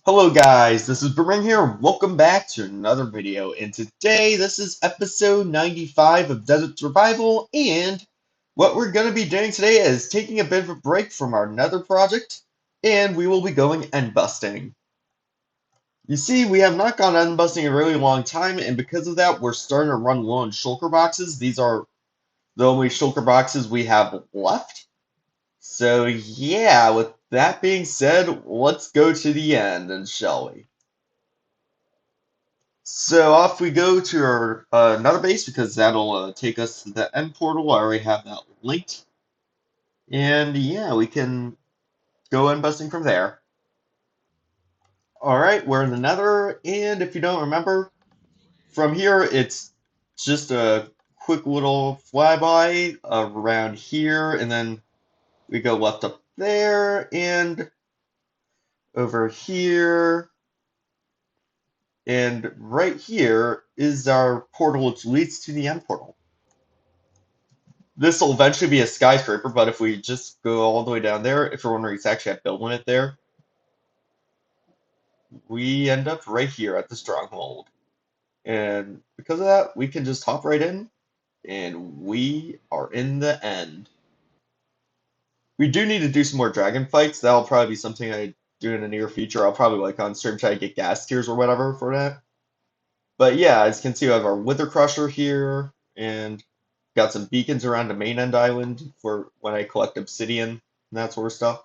Hello guys, this is Boomerang here. Welcome back to another video. And today, this is episode 95 of Desert Survival. And what we're going to be doing today is taking a bit of a break from our nether project. And we will be going end busting. You see, we have not gone end busting in a really long time. And because of that, we're starting to run low on shulker boxes. These are the only shulker boxes we have left. So yeah, with that being said, let's go to the end, and shall we? So off we go to our another base because that'll take us to the end portal. I already have that linked. And yeah, we can go end busting from there. Alright, we're in the nether, and if you don't remember, from here it's just a quick little flyby around here, and then we go left up there, and over here, and right here is our portal which leads to the end portal. This will eventually be a skyscraper, but if we just go all the way down there, if you're wondering, it's actually a building it there. We end up right here at the stronghold. And because of that, we can just hop right in, and we are in the end. We do need to do some more dragon fights. That'll probably be something I do in the near future. I'll probably like on stream try to get gas tiers or whatever for that. But yeah, as you can see, we have our Wither Crusher here, and got some beacons around the main end island for when I collect obsidian and that sort of stuff.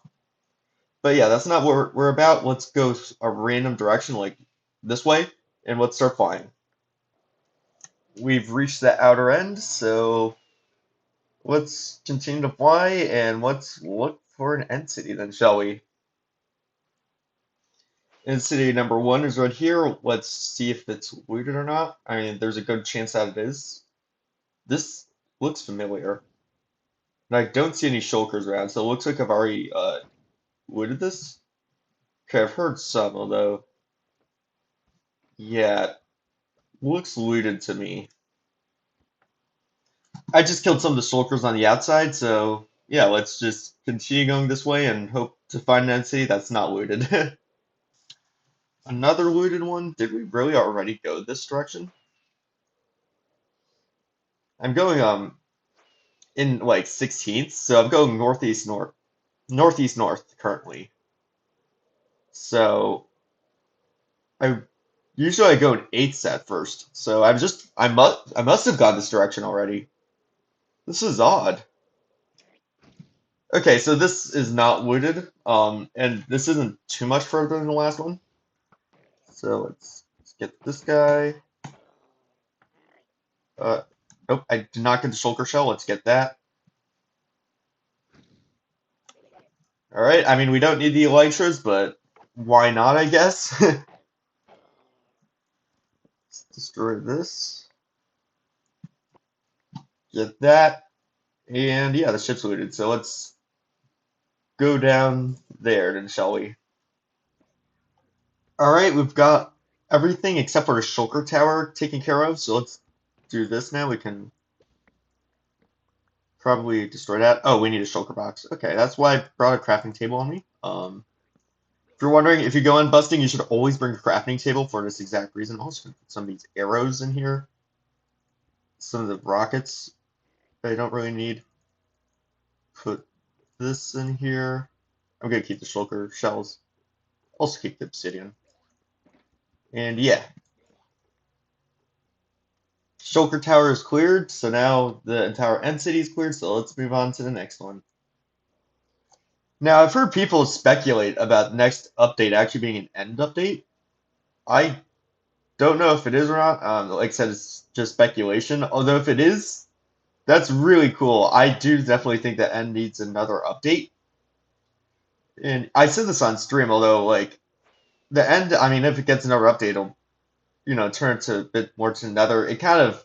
But yeah, that's not what we're about. Let's go a random direction like this way, and let's start flying. We've reached the outer end, so let's continue to fly, and let's look for an end city then, shall we? End city number one is right here. Let's see if it's looted or not. I mean, there's a good chance that it is. This looks familiar. And I don't see any shulkers around, so it looks like I've already looted this. Okay, I've heard some, although, yeah, looks looted to me. I just killed some of the shulkers on the outside, so yeah, let's just continue going this way and hope to find an NC that's not looted. Another looted one? Did we really already go this direction? I'm going in like 16th, so I'm going northeast north currently. So I usually I go in 8th at first. So I must have gone this direction already. This is odd. Okay, so this is not looted, and this isn't too much further than the last one. So let's get this guy. Uh, nope, I did not get the shulker shell. Let's get that. All right. I mean, we don't need the elytras, but why not? I guess. Let's destroy this. Get that, and yeah, the ship's looted. So let's go down there, then, shall we? All right, we've got everything except for the shulker tower taken care of. So let's do this now. We can probably destroy that. Oh, we need a shulker box. Okay, that's why I brought a crafting table on me. If you're wondering, if you go on busting, you should always bring a crafting table for this exact reason. I'm also gonna put some of these arrows in here. Some of the rockets that I don't really need. Put this in here. I'm gonna keep the shulker shells. Also keep the obsidian. And yeah, shulker tower is cleared, so now the entire end city is cleared, so let's move on to the next one. Now, I've heard people speculate about the next update actually being an end update. I don't know if it is or not. Like I said, it's just speculation. Although if it is, that's really cool. I do definitely think that end needs another update. And I said this on stream, although like the end, I mean, if it gets another update, it'll turn to a bit more to another. It kind of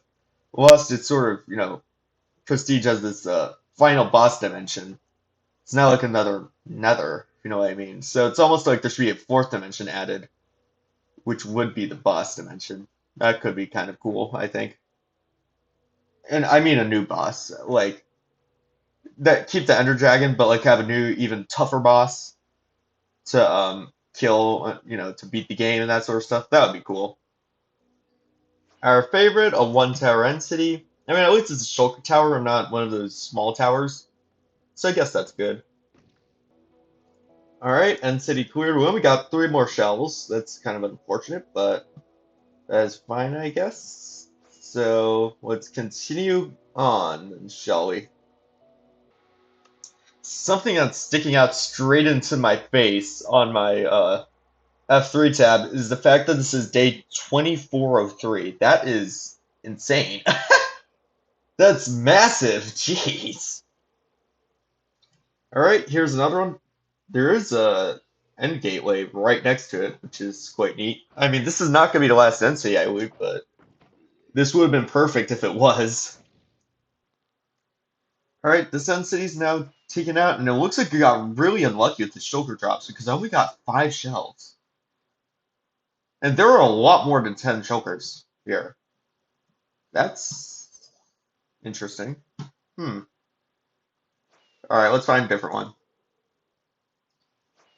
lost its sort of prestige as this final boss dimension. It's now like another nether, if you know what I mean. So it's almost like there should be a fourth dimension added, which would be the boss dimension. That could be kind of cool, I think. And I mean a new boss, like that keep the Ender Dragon, but like have a new, even tougher boss to kill, to beat the game and that sort of stuff. That would be cool. Our favorite, a one tower end city. I mean, at least it's a shulker tower and not one of those small towers. So I guess that's good. All right, end city cleared. Well, we got three more shells. That's kind of unfortunate, but that is fine, I guess. So let's continue on, shall we? Something that's sticking out straight into my face on my F3 tab is the fact that this is day 2403. That is insane. That's massive. Jeez. All right, here's another one. There is a end gateway right next to it, which is quite neat. I mean, this is not going to be the last NC I loot, but this would have been perfect if it was. All right, this end city's now taken out, and it looks like we got really unlucky with the shulker drops because I only got 5 shells. And there are a lot more than 10 shulkers here. That's interesting. Hmm. All right, let's find a different one.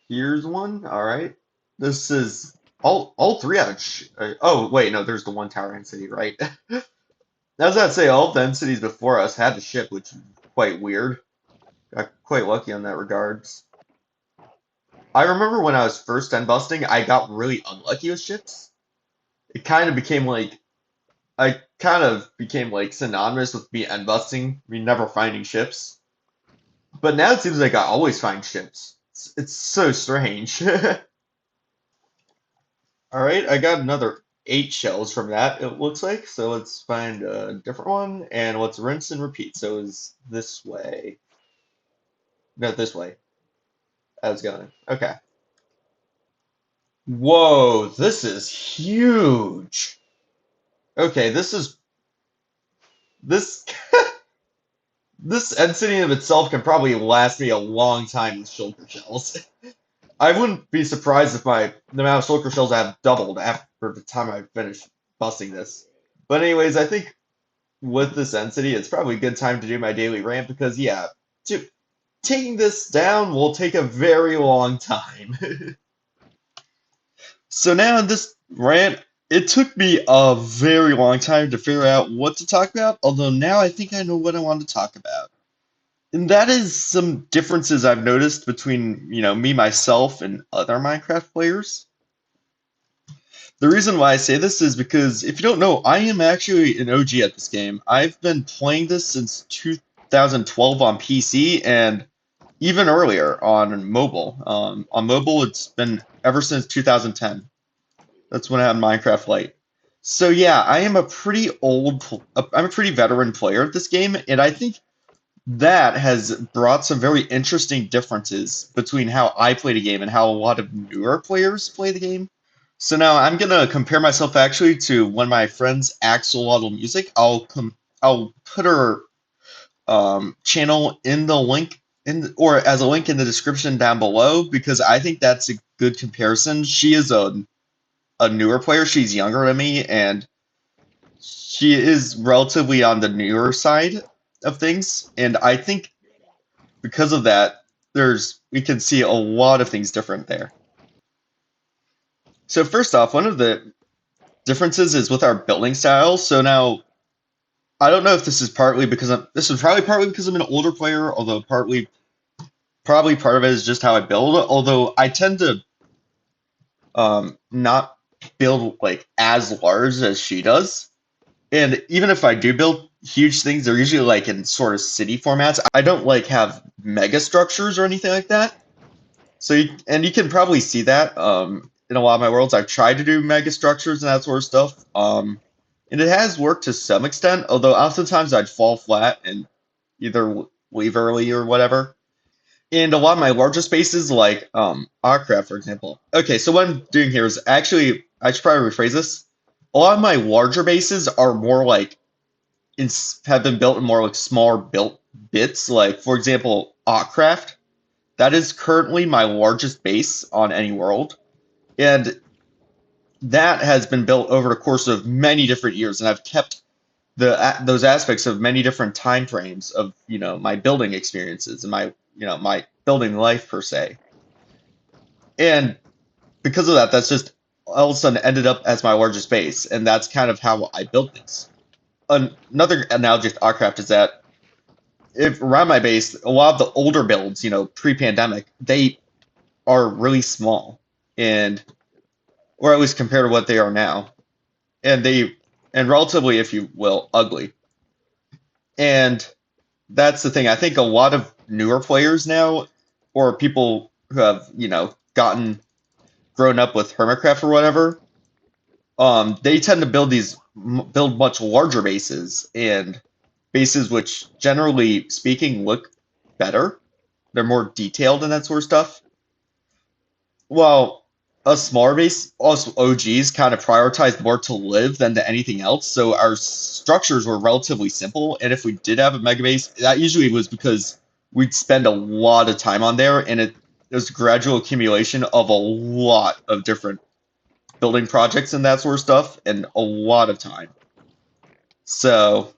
Here's one. All right. This is all three out of oh wait, no, there's the one tower end city, right? As I'd say, all the end cities before us had the ship, which is quite weird. Got quite lucky on that regards. I remember when I was first end busting, I got really unlucky with ships. It kind of became like I kind of became like synonymous with me end busting, me never finding ships. But now it seems like I always find ships. It's so strange. All right, I got another 8 shells from that, it looks like. So let's find a different one, and let's rinse and repeat. So is this way? No, this way. I was going. Okay. Whoa, this is huge. Okay, this this end city of itself can probably last me a long time with shulker shells. I wouldn't be surprised if the amount of shulker shells I have doubled after the time I finish busting this. But anyways, I think with this end city, it's probably a good time to do my daily rant because yeah, taking this down will take a very long time. So now in this rant, it took me a very long time to figure out what to talk about, although now I think I know what I want to talk about. And that is some differences I've noticed between, me, myself, and other Minecraft players. The reason why I say this is because, if you don't know, I am actually an OG at this game. I've been playing this since 2012 on PC and even earlier on mobile. On mobile, it's been ever since 2010. That's when I had Minecraft Lite. So yeah, I am a pretty I'm a pretty veteran player at this game, and I think that has brought some very interesting differences between how I play the game and how a lot of newer players play the game. So now I'm gonna compare myself actually to one of my friends, Axolotl Music. I'll put her channel in the link or as a link in the description down below because I think that's a good comparison. She is a newer player. She's younger than me, and she is relatively on the newer side of things. And I think because of that, we can see a lot of things different there. So first off, one of the differences is with our building style. So now I don't know if this is this is probably partly because I'm an older player, although probably part of it is just how I build. Although I tend to not build like as large as she does. And even if I do build huge things, they're usually like in sort of city formats. I don't like have mega structures or anything like that. So you can probably see that in a lot of my worlds. I've tried to do mega structures and that sort of stuff. And it has worked to some extent, although oftentimes I'd fall flat and either leave early or whatever. And a lot of my larger spaces, like Arcraft, for example. Okay, so what I'm doing here is actually, I should probably rephrase this. A lot of my larger bases are more like, have been built in more like smaller built bits. Like, for example, Arcraft. That is currently my largest base on any world. And that has been built over the course of many different years. And I've kept those aspects of many different time frames of my building experiences and my my building life per se. And because of that, that's just all of a sudden ended up as my largest base, and that's kind of how I built things. Another analogy to Arcraft is that if around my base, a lot of the older builds, pre-pandemic, they are really small, and or at least compared to what they are now, and relatively, if you will, ugly. And that's the thing. I think a lot of newer players now, or people who have, gotten grown up with Hermitcraft or whatever, they tend to build much larger bases and bases which, generally speaking, look better. They're more detailed and that sort of stuff. Well, a smaller base, us OGs kind of prioritized more to live than to anything else. So our structures were relatively simple. And if we did have a mega base, that usually was because we'd spend a lot of time on there, and it was gradual accumulation of a lot of different building projects and that sort of stuff, and a lot of time. So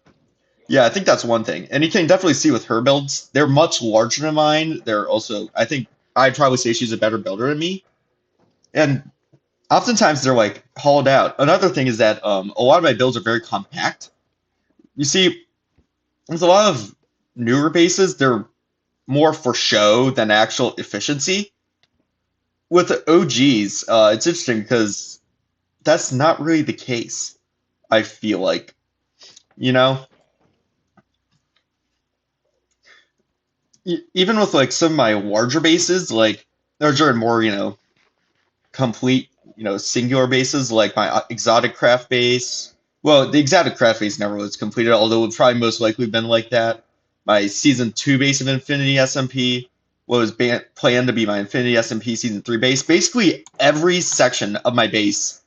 yeah, I think that's one thing. And you can definitely see with her builds, they're much larger than mine. They're also, I think I'd probably say she's a better builder than me. And oftentimes they're like hollowed out. Another thing is that a lot of my builds are very compact. You see, there's a lot of newer bases, they're more for show than actual efficiency. With the OGs, it's interesting because that's not really the case, I feel like. You know, even with like some of my larger bases, like those are more, complete, singular bases, like my exotic craft base. Well, the exotic craft base never was completed, although it would probably most likely been like that. My season 2 base of Infinity SMP was planned to be my Infinity SMP season 3 base. Basically, every section of my base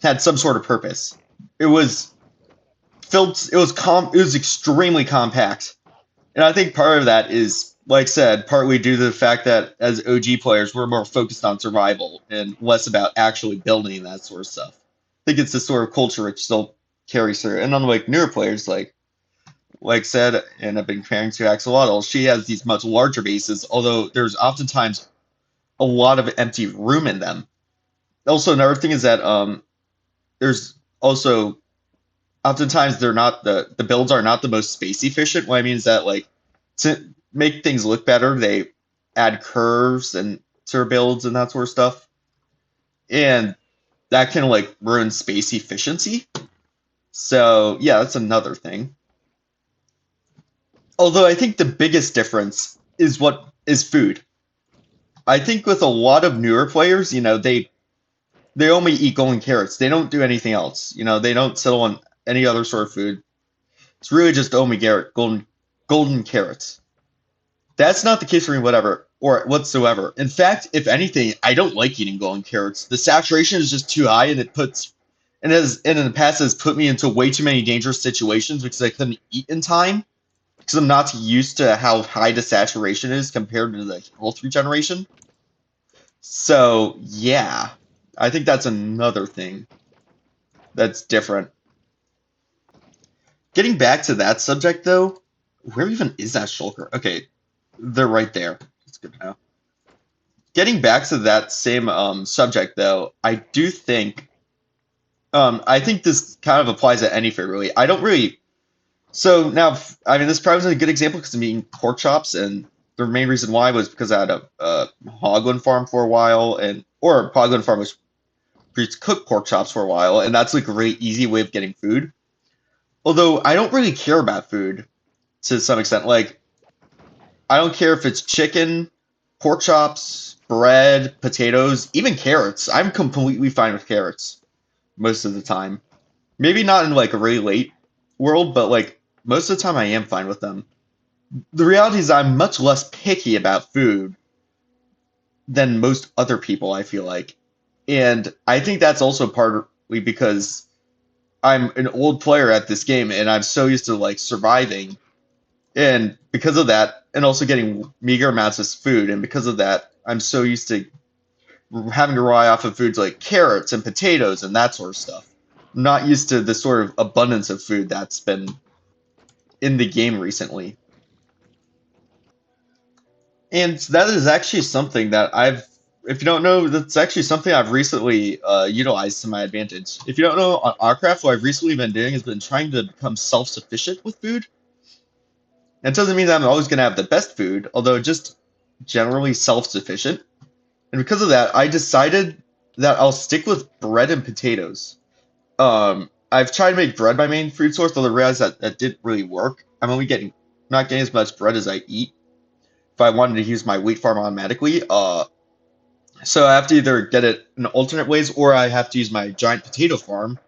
had some sort of purpose. It was it was extremely compact. And I think part of that is, like I said, partly due to the fact that as OG players, we're more focused on survival and less about actually building that sort of stuff. I think it's the sort of culture which still carries through. And unlike newer players, like I said, and I've been comparing to Axolotl, she has these much larger bases, although there's oftentimes a lot of empty room in them. Also, another thing is that there's also oftentimes they're not the builds are not the most space efficient. What I mean is that, like, to make things look better, they add curves and sort of builds and that sort of stuff, and that can like ruin space efficiency. So yeah, that's another thing. Although I think the biggest difference is what is food. I think with a lot of newer players, they only eat golden carrots. They don't do anything else. They don't settle on any other sort of food. It's really just only golden carrots. That's not the case for me, whatever, or whatsoever. In fact, if anything, I don't like eating golden carrots. The saturation is just too high, and and in the past has put me into way too many dangerous situations because I couldn't eat in time because I'm not used to how high the saturation is compared to the health regeneration. So yeah, I think that's another thing that's different. Getting back to that subject though, where even is that shulker? Okay, they're right there. That's good to know. Getting back to that same subject though, I think this kind of applies to any fair really. I don't really so now I mean this probably isn't a good example because I'm eating pork chops, and the main reason why was because I had a hoglin farm for a while, and or hoglin farm was cooked pork chops for a while, and that's like a really easy way of getting food. Although I don't really care about food to some extent. Like, I don't care if it's chicken, pork chops, bread, potatoes, even carrots. I'm completely fine with carrots most of the time. Maybe not in like a really late world, but like most of the time I am fine with them. The reality is I'm much less picky about food than most other people, I feel like. And I think that's also partly because I'm an old player at this game and I'm so used to like surviving. And because of that, and also getting meager amounts of food, and because of that, I'm so used to having to rely off of foods like carrots and potatoes and that sort of stuff. I'm not used to the sort of abundance of food that's been in the game recently. And that is actually something that I've if you don't know, that's actually something I've recently utilized to my advantage. If you don't know, on Arcraft, what I've recently been doing has been trying to become self-sufficient with food. That doesn't mean that I'm always going to have the best food, although just generally self-sufficient. And because of that, I decided that I'll stick with bread and potatoes. I've tried to make bread my main food source, although I realized that that didn't really work. I'm only getting not getting as much bread as I eat if I wanted to use my wheat farm automatically. So I have to either get it in alternate ways, or I have to use my giant potato farm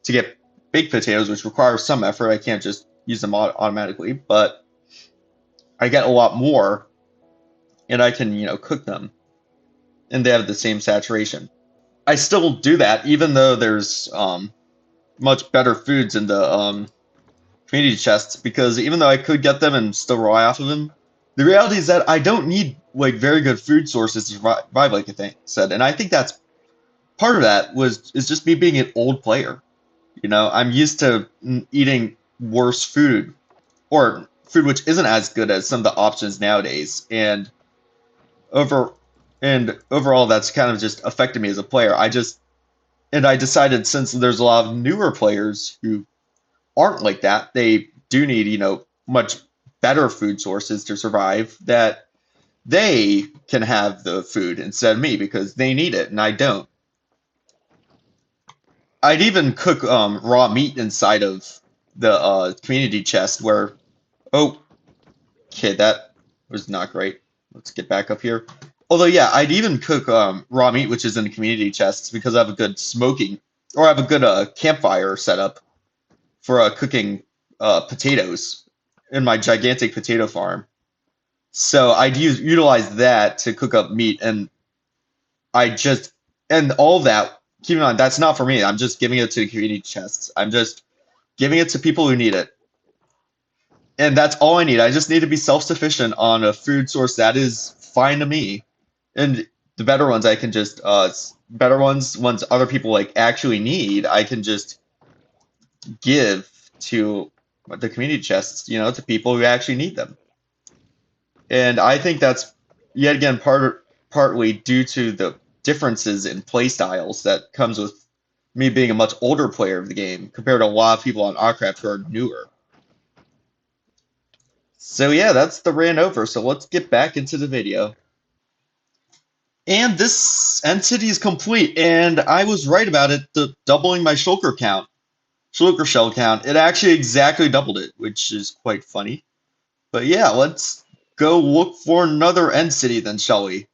to get baked potatoes, which requires some effort. I can't just use them automatically, but I get a lot more, and I can, cook them, and they have the same saturation. I still do that, even though there's much better foods in the community chests, because even though I could get them and still rely off of them, the reality is that I don't need like very good food sources to survive, like I said, and I think that's part of that is just me being an old player. I'm used to eating worse food or food which isn't as good as some of the options nowadays, over and overall that's kind of just affected me as a player. I decided, since there's a lot of newer players who aren't like that, they do need, much better food sources to survive, that they can have the food instead of me because they need it and I don't. I'd even cook raw meat inside of the community chest where, oh, okay, that was not great. Let's get back up here. Although, yeah, I'd even cook raw meat, which is in the community chests, because I have a good smoking, or I have a good campfire setup for cooking potatoes in my gigantic potato farm. So I'd utilize that to cook up meat, and I just and all that. Keep in mind, that's not for me. I'm just giving it to the community chests. I'm just giving it to people who need it, and that's all I need. I just need to be self-sufficient on a food source that is fine to me, and the better ones I can just better ones other people like actually need, I can just give to the community chests, to people who actually need them. And I think that's yet again partly due to the differences in play styles that comes with me being a much older player of the game compared to a lot of people on Arcraft who are newer. So yeah, that's the ran over. So let's get back into the video. And this entity is complete, and I was right about it, doubling my Shulker shell count. It actually exactly doubled it, which is quite funny. But yeah, let's go look for another end city then, shall we?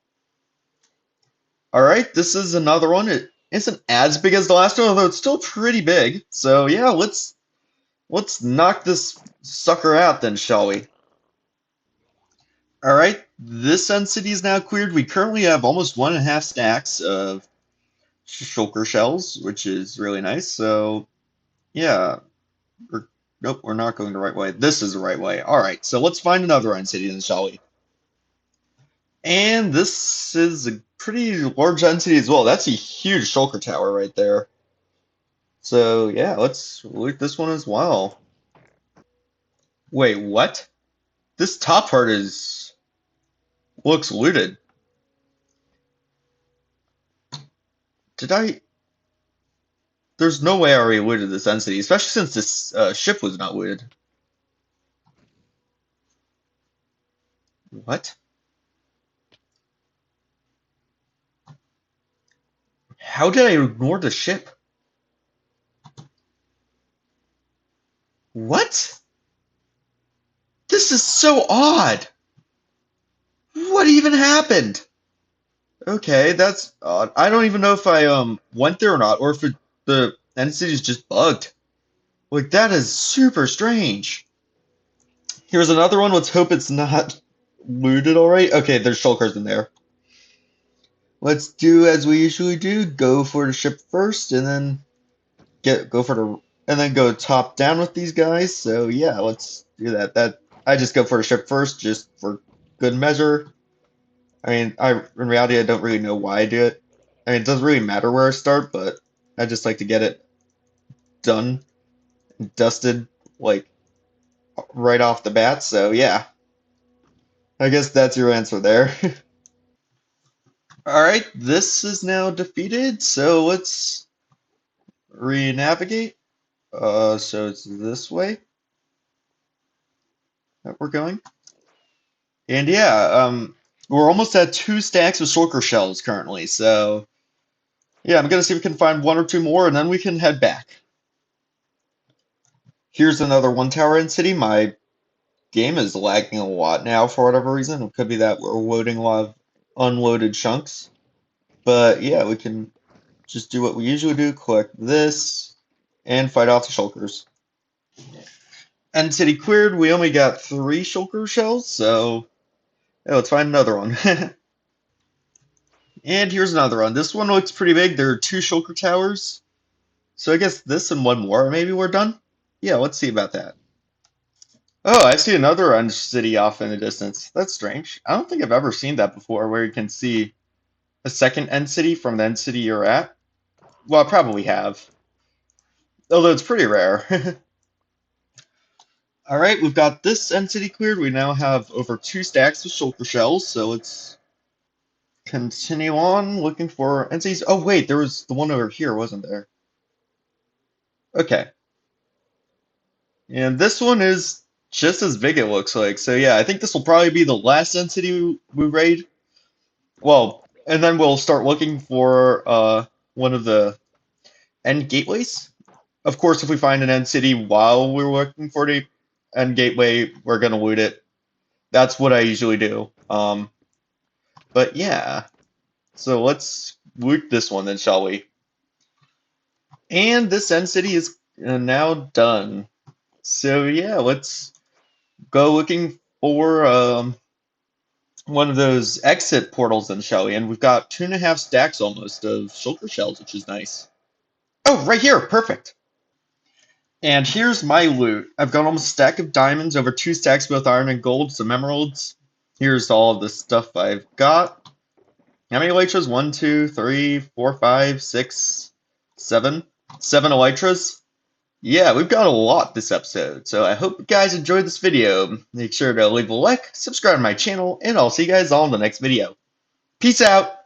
Alright, this is another one. It isn't as big as the last one, although it's still pretty big. So yeah, let's knock this sucker out then, shall we? Alright, this end city is now cleared. We currently have almost 1.5 stacks of shulker shells, which is really nice. So yeah, nope, we're not going the right way. This is the right way. Alright, so let's find another end city then, shall we? And this is a pretty large entity as well. That's a huge shulker tower right there. So yeah, let's loot this one as well. Wait, what? This top part is looks looted. Did I? There's no way I already looted this entity, especially since this ship was not looted. What? How did I ignore the ship? What? This is so odd. What even happened? Okay, that's odd. I don't even know if I went there or not, or if the entity is just bugged. Like, that is super strange. Here's another one. Let's hope it's not looted already. Okay, there's shulkers in there. Let's do as we usually do. Go for the ship first, and then go top down with these guys. So yeah, let's do that. I just go for the ship first, just for good measure. I mean, in reality I don't really know why I do it. I mean, it doesn't really matter where I start, but I just like to get it done and dusted, like, right off the bat. So yeah, I guess that's your answer there. Alright, this is now defeated, so let's re-navigate. So it's this way that we're going. And yeah, we're almost at 2 stacks of shulker shells currently, so yeah, I'm gonna see if we can find one or two more, and then we can head back. Here's another one tower in city. My game is lagging a lot now for whatever reason. It could be that we're loading a lot of unloaded chunks. But yeah, we can just do what we usually do, collect this, and fight off the shulkers. End city cleared, we only got 3 shulker shells, so yeah, let's find another one. And here's another one. This one looks pretty big. There are 2 shulker towers. So I guess this and one more, maybe we're done? Yeah, let's see about that. Oh, I see another end city off in the distance. That's strange. I don't think I've ever seen that before, where you can see a second end city from the end city you're at. Well, I probably have. Although it's pretty rare. Alright, we've got this end city cleared. We now have over 2 stacks of shulker shells, so let's continue on looking for end cities. Oh wait, there was the one over here, wasn't there? Okay. And this one is just as big, it looks like. So yeah, I think this will probably be the last end city we raid. Well, and then we'll start looking for one of the end gateways. Of course, if we find an end city while we're looking for the end gateway, we're gonna loot it. That's what I usually do. But yeah, so let's loot this one then, shall we? And this end city is now done. So yeah, let's go looking for one of those exit portals then, shall we? And we've got 2.5 stacks almost of shulker shells, which is nice. Oh, right here, perfect. And here's my loot. I've got almost a stack of diamonds, over 2 stacks both iron and gold, some emeralds. Here's all of the stuff I've got. How many elytras? 1, 2, 3, 4, 5, 6, 7. 7 elytras. Yeah, we've got a lot this episode, so I hope you guys enjoyed this video. Make sure to leave a like, subscribe to my channel, and I'll see you guys all in the next video. Peace out!